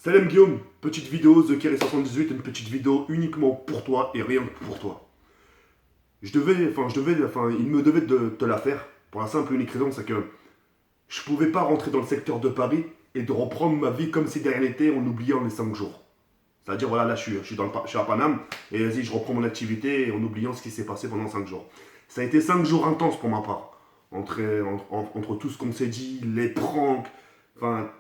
Salam Guillaume, petite vidéo The Kerry78, une petite vidéo uniquement pour toi et rien que pour toi. Il me devait de te la faire pour la simple et unique raison, c'est que je pouvais pas rentrer dans le secteur de Paris et de reprendre ma vie comme si de rien n'était en oubliant les 5 jours. C'est-à-dire, voilà, là je suis à Paname et vas-y, je reprends mon activité en oubliant ce qui s'est passé pendant 5 jours. Ça a été 5 jours intenses pour ma part. Entre tout ce qu'on s'est dit, les pranks, enfin,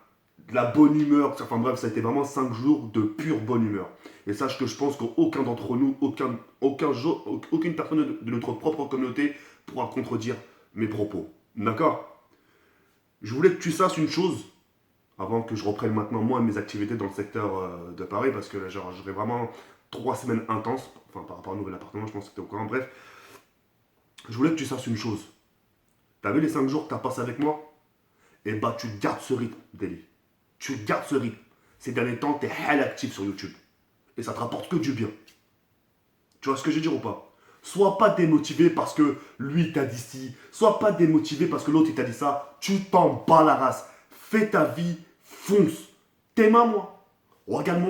de la bonne humeur, enfin bref, ça a été vraiment 5 jours de pure bonne humeur. Et sache que je pense qu'aucun d'entre nous, aucune personne de notre propre communauté pourra contredire mes propos. D'accord? Je voulais que tu saches une chose, avant que je reprenne maintenant moi mes activités dans le secteur de Paris, parce que là, j'aurai vraiment 3 semaines intenses, enfin par rapport au nouvel appartement, je pense que tu es au courant, bref. Je voulais que tu saches une chose. T'as vu les 5 jours que tu as passé avec moi? Et bah tu gardes ce rythme, Deli. Tu gardes ce rythme. Ces derniers temps, t'es hell actif sur YouTube. Et ça te rapporte que du bien. Tu vois ce que je veux dire ou pas? Sois pas démotivé parce que lui t'a dit ci. Sois pas démotivé parce que l'autre il t'a dit ça. Tu t'en bats la race. Fais ta vie, fonce. T'aimes moi. Regarde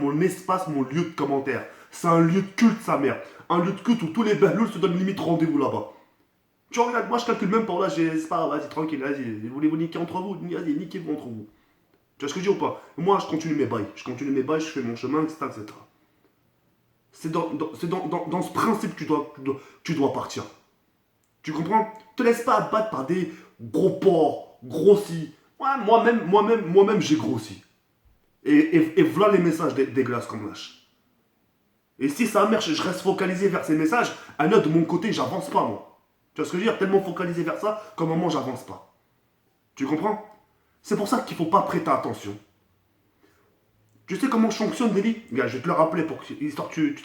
mon espace, mon lieu de commentaire. C'est un lieu de culte, sa mère. Un lieu de culte où tous les behlouls se donnent limite rendez-vous là-bas. Tu regardes, moi je calcule même pas, là, c'est pas, vas-y, tranquille, vas-y, voulez-vous niquer entre vous, vas-y, niquez-vous entre vous. Tu vois ce que je dis ou pas? Moi je continue mes bails, je fais mon chemin, etc. C'est dans ce principe que tu dois partir. Tu comprends? Te laisse pas abattre par des gros porcs, grossis. Ouais, moi-même, j'ai grossi. Et voilà les messages des glaces qu'on me lâche. Et si ça marche, je reste focalisé vers ces messages, à l'autre de mon côté, j'avance pas, moi. Tu vois ce que je veux dire? Tellement focalisé vers ça, qu'à un moment, j'avance pas. Tu comprends? C'est pour ça qu'il faut pas prêter attention. Tu sais comment je fonctionne, Deli? Regarde, je vais te le rappeler pour histoire que tu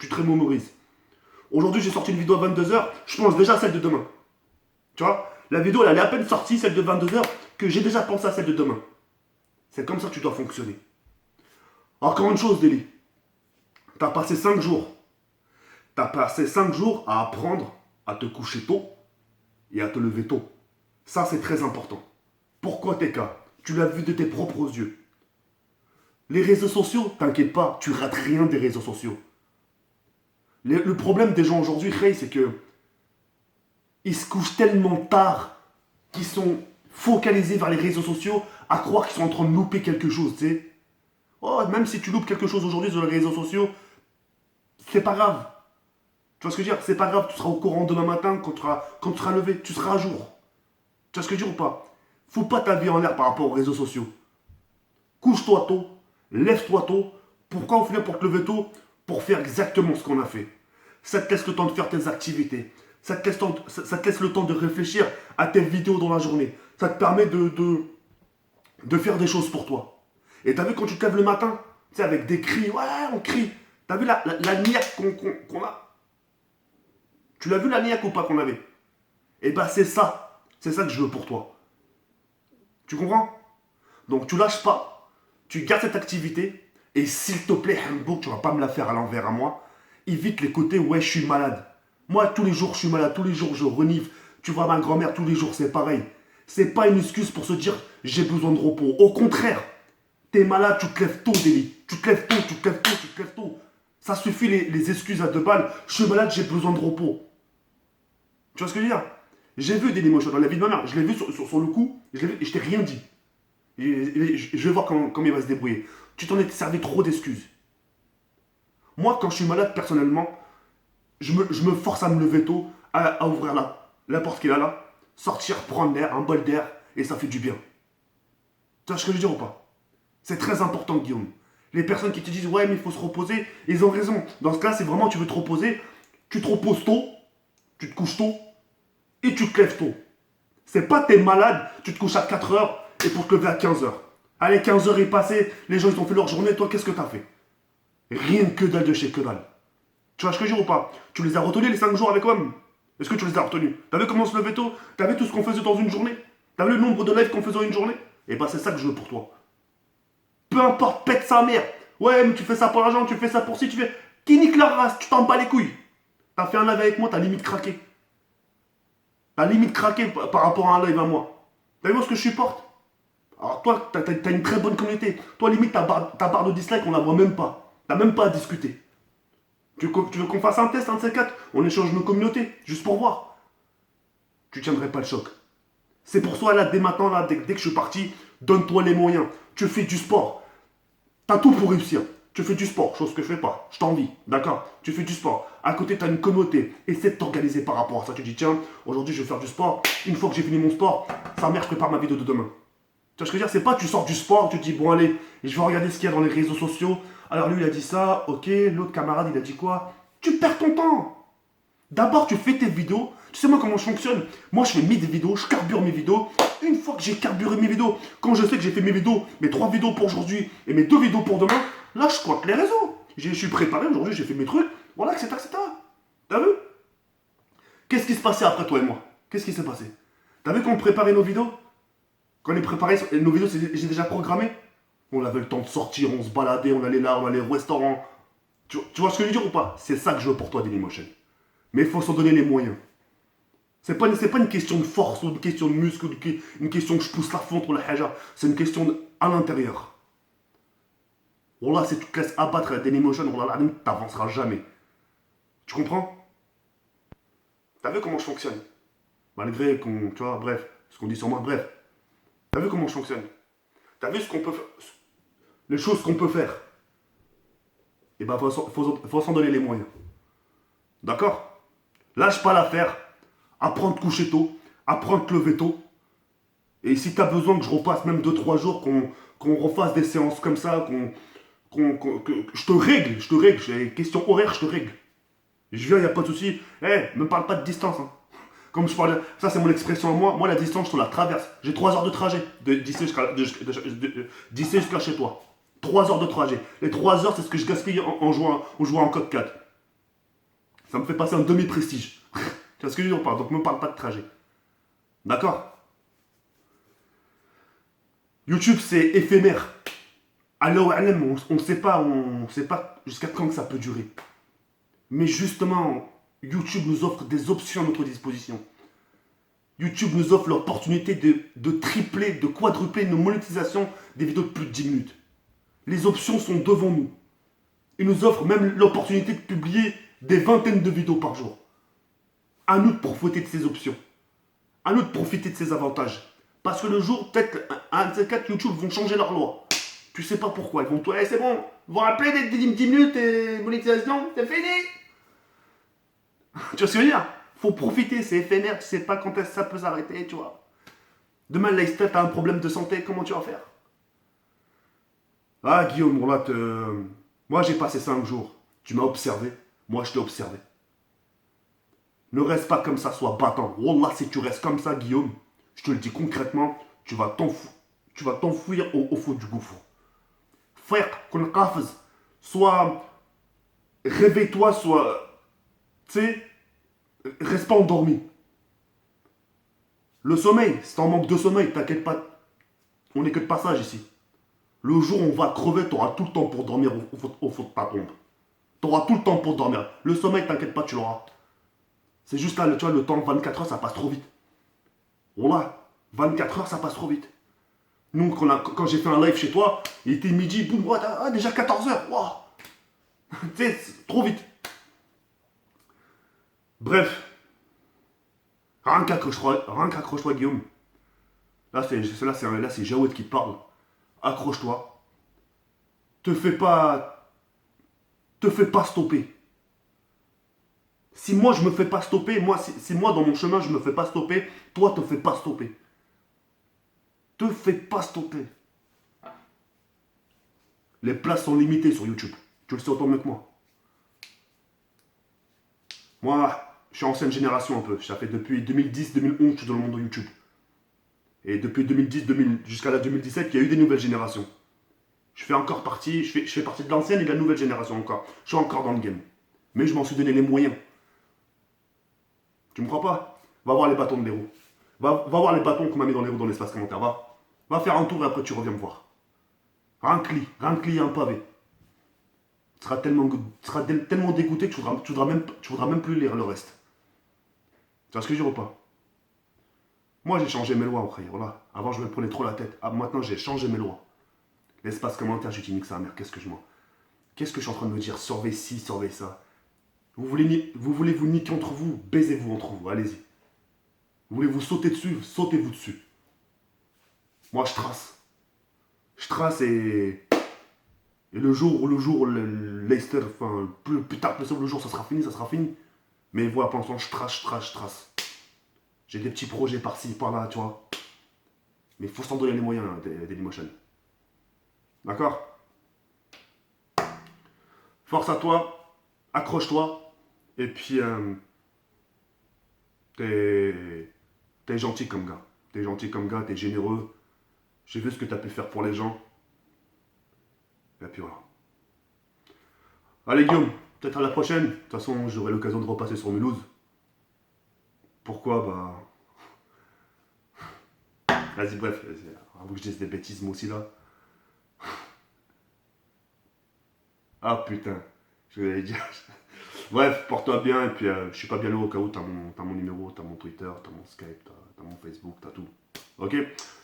te remémorises. Aujourd'hui, j'ai sorti une vidéo à 22h, je pense déjà à celle de demain. Tu vois? La vidéo, elle est à peine sortie, celle de 22h, que j'ai déjà pensé à celle de demain. C'est comme ça que tu dois fonctionner. Encore une chose, Deli. T'as passé 5 jours. T'as passé 5 jours à apprendre à te coucher tôt et à te lever tôt. Ça, c'est très important. Pourquoi TK? Tu l'as vu de tes propres yeux. Les réseaux sociaux, t'inquiète pas, tu rates rien des réseaux sociaux. Le problème des gens aujourd'hui, Ray, c'est que ils se couchent tellement tard qu'ils sont focalisés vers les réseaux sociaux à croire qu'ils sont en train de louper quelque chose, tu sais. Oh, même si tu loupes quelque chose aujourd'hui sur les réseaux sociaux, c'est pas grave. Tu vois ce que je veux dire? C'est pas grave, tu seras au courant demain matin quand tu seras levé, tu seras à jour. Tu vois ce que je veux dire ou pas? Fous pas ta vie en l'air par rapport aux réseaux sociaux. Couche-toi tôt, lève-toi tôt. Pourquoi au final pour te lever tôt? Pour faire exactement ce qu'on a fait. Ça te laisse le temps de faire tes activités. Ça te laisse le temps de réfléchir à tes vidéos dans la journée. Ça te permet de faire des choses pour toi. Et t'as vu quand tu te lèves le matin, tu sais, avec des cris, ouais, on crie. T'as vu la niaque qu'on a? Tu l'as vu la niaque ou pas qu'on avait? Et bah c'est ça. C'est ça que je veux pour toi. Tu comprends? Donc tu lâches pas. Tu gardes cette activité. Et s'il te plaît, Hambouk, tu vas pas me la faire à l'envers à moi. Évite les côtés, ouais, je suis malade. Moi, tous les jours, je suis malade. Tous les jours, je renifle. Tu vois, ma grand-mère, tous les jours, c'est pareil. C'est pas une excuse pour se dire, j'ai besoin de repos. Au contraire, t'es malade, tu te lèves tôt, Délit. Tu te lèves tôt, tu te lèves tôt, tu te lèves tôt. Ça suffit les excuses à 2 balles. Je suis malade, j'ai besoin de repos. Tu vois ce que je veux dire? J'ai vu Dailymotion dans la vie de ma mère. Je l'ai vu sur le coup. Et je t'ai rien dit. Je vais voir comment il va se débrouiller. Tu t'en es servi trop d'excuses. Moi, quand je suis malade, personnellement, je me force à me lever tôt, à ouvrir la porte qu'il a là, sortir, prendre l'air, un bol d'air, et ça fait du bien. Tu vois ce que je veux dire ou pas? C'est très important, Guillaume. Les personnes qui te disent, ouais, mais il faut se reposer, ils ont raison. Dans ce cas, c'est vraiment tu veux te reposer, tu te reposes tôt, tu te couches tôt, et tu te lèves tôt. C'est pas t'es malade, tu te couches à 4h, et pour te lever à 15h. Allez, 15h est passé, les gens ils ont fait leur journée, toi qu'est-ce que t'as fait? Rien que dalle de chez que dalle. Tu vois ce que je veux dire ou pas? Tu les as retenus les 5 jours avec moi? Est-ce que tu les as retenus? T'as vu comment on se levait tôt? T'as vu tout ce qu'on faisait dans une journée? T'as vu le nombre de lives qu'on faisait en une journée? Et bah c'est ça que je veux pour toi. Peu importe, pète sa mère. Ouais, mais tu fais ça pour l'argent, tu fais ça pour si, tu fais... Qui nique la race? Tu t'en bats les couilles. T'as fait un live avec moi, t'as limite craqué. T'as limite craqué par rapport à un live à moi. T'as vu moi ce que je supporte? Alors toi, t'as une très bonne communauté. Toi, limite, ta barre de dislike, on la voit même pas. T'as même pas à discuter. Tu veux qu'on fasse un test, un de ces quatre? On échange nos communautés, juste pour voir. Tu tiendrais pas le choc. C'est pour ça, là, dès maintenant, là, dès que je suis parti, donne-toi les moyens. Tu fais du sport. T'as tout pour réussir. Tu fais du sport, chose que je fais pas. Je t'envie, d'accord? Tu fais du sport. À côté, t'as une communauté. Essaie de t'organiser par rapport à ça. Tu dis, tiens, aujourd'hui, je vais faire du sport. Une fois que j'ai fini mon sport, sa mère, je prépare ma vidéo de demain. Tu vois ce que je veux dire? C'est pas tu sors du sport, tu te dis, bon, allez, je vais regarder ce qu'il y a dans les réseaux sociaux. Alors lui, il a dit ça, ok. L'autre camarade, il a dit quoi? Tu perds ton temps. D'abord, tu fais tes vidéos. Tu sais moi comment je fonctionne? Moi, je fais mes vidéos, je carbure mes vidéos. Une fois que j'ai carburé mes vidéos, quand je sais que j'ai fait mes vidéos, mes 3 vidéos pour aujourd'hui et mes 2 vidéos pour demain, là, je squatte les réseaux. Je suis préparé aujourd'hui, j'ai fait mes trucs. Voilà, etc., etc. T'as vu? Qu'est-ce qui se passait après toi et moi? Qu'est-ce qui s'est passé? T'as vu quand on préparait nos vidéos? Quand on les préparait, nos vidéos, j'ai déjà programmé. On avait le temps de sortir, on se baladait, on allait là, on allait au restaurant. Tu vois ce que je veux dire ou pas? C'est ça que je veux pour toi, Dailymotion. Mais il faut s'en donner les moyens. C'est pas une question de force ou une question de muscle ou une question que je pousse la fonte ou la haja. C'est une question à l'intérieur. Wallah, si tu te laisses abattre à Dailymotion, wallah, t'avanceras jamais. Tu comprends? T'as vu comment je fonctionne? Malgré qu'on, tu vois, bref, ce qu'on dit sur moi, bref. T'as vu comment je fonctionne? T'as vu ce qu'on peut faire? Les choses qu'on peut faire? Et ben, faut s'en donner les moyens. D'accord? Lâche pas l'affaire. Apprends à te coucher tôt. Apprends à te lever tôt. Et si t'as besoin que je repasse même 2-3 jours, qu'on refasse des séances comme ça, que je te règle, j'ai des questions horaires, je te règle. Je viens, y a pas de souci. Me parle pas de distance. Hein. Comme je parlais, ça c'est mon expression à moi. Moi, la distance, je te la traverse. J'ai 3 heures de trajet d'ici jusqu'à chez toi. 3 heures de trajet. Les 3 heures, c'est ce que je gaspille en jouant en code 4. Ça me fait passer un demi-prestige. Tu vois ce que je veux dire ou pas? Donc, me parle pas de trajet. D'accord? YouTube, c'est éphémère. Alors, on ne sait pas, jusqu'à quand que ça peut durer. Mais justement, YouTube nous offre des options à notre disposition. YouTube nous offre l'opportunité de tripler, de quadrupler nos monétisations des vidéos de plus de 10 minutes. Les options sont devant nous. Il nous offre même l'opportunité de publier des vingtaines de vidéos par jour. À nous de profiter de ces options. À nous de profiter de ces avantages. Parce que le jour, peut-être, un de ces quatre YouTube vont changer leur loi. Tu sais pas pourquoi. Ils vont toi, c'est bon, ils vont rappeler des 10 minutes et monétisation, c'est fini. Tu vois ce que je veux dire? Faut profiter, c'est éphémère, tu sais pas quand est-ce que ça peut s'arrêter, tu vois. Demain, là, t'as un problème de santé, comment tu vas faire? Ah, Guillaume, moi j'ai passé 5 jours. Tu m'as observé, moi je t'ai observé. Ne reste pas comme ça, sois battant. Wallah, si tu restes comme ça, Guillaume, je te le dis concrètement, tu vas t'enfouir au fond du gouffre. Frère, soit réveille-toi, soit, tu sais, reste pas endormi. Le sommeil, si t'en manques de sommeil, t'inquiète pas, on n'est que de passage ici. Le jour où on va crever, t'auras tout le temps pour dormir au fond de ta tombe. T'auras tout le temps pour dormir. Le sommeil, t'inquiète pas, tu l'auras. C'est juste là, tu vois, le temps, 24 heures, ça passe trop vite. Voilà, 24 heures, ça passe trop vite. Nous, quand j'ai fait un live chez toi, il était midi, boum, déjà 14 heures. Wow. Tu sais, trop vite. Bref, rien qu'accroche-toi, Guillaume. Là, c'est Jawed qui te parle. Accroche-toi. Te fais pas stopper. Si moi je me fais pas stopper, si moi dans mon chemin je me fais pas stopper, toi te fais pas stopper. Te fais pas stopper. Les places sont limitées sur YouTube. Tu le sais autant mieux que moi. Moi, je suis ancienne génération un peu. Ça fait depuis 2010-2011 que je suis dans le monde de YouTube. Et depuis 2010 jusqu'à la 2017, il y a eu des nouvelles générations. Je fais partie de l'ancienne et de la nouvelle génération encore. Je suis encore dans le game. Mais je m'en suis donné les moyens. Tu me crois pas? Va voir les bâtons de les roues. Va voir les bâtons qu'on m'a mis dans les roues dans l'espace commentaire. Va faire un tour et après tu reviens me voir. Rien que lit un pavé. Tu seras tellement dégoûté que tu voudras même plus lire le reste. Tu vois ce que je veux dire ou pas? Moi, j'ai changé mes lois, frère. Voilà. Avant, je me prenais trop la tête. Ah, maintenant, j'ai changé mes lois. L'espace commentaire, je dis nique sa mère. Qu'est-ce que je mens? Qu'est-ce que je suis en train de me dire? Surveille ci, surveille ça. Vous voulez vous niquer entre vous? Baisez-vous entre vous. Allez-y. Vous voulez vous sauter dessus? Sautez-vous dessus. Moi, je trace. Je trace et le jour, Leicester, enfin, plus tard, plus tard, le jour, ça sera fini, ça sera fini. Mais voilà, pour l'instant, je trace, je trace, je trace. J'ai des petits projets par-ci, par-là, tu vois. Mais il faut s'en donner les moyens, Dailymotion. D'accord? Force à toi, accroche-toi, et puis t'es gentil comme gars. T'es gentil comme gars, t'es généreux. J'ai vu ce que t'as pu faire pour les gens. Et puis voilà. Allez Guillaume, peut-être à la prochaine. De toute façon, j'aurai l'occasion de repasser sur Mulhouse. Pourquoi? Vas-y, bref. Avoue que je dise des bêtises moi aussi là. Ah putain. Je vais dire. Bref, porte-toi bien et puis je suis pas bien loin au cas où t'as mon numéro, t'as mon Twitter, t'as mon Skype, t'as mon Facebook, t'as tout. Ok.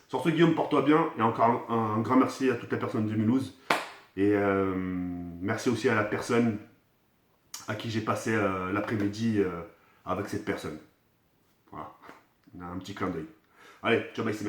Sur ce Guillaume, porte-toi bien et encore un grand merci à toutes les personnes de Mulhouse et merci aussi à la personne à qui j'ai passé l'après-midi avec cette personne. Voilà. Un petit clin d'œil. Allez, ciao bye, c'est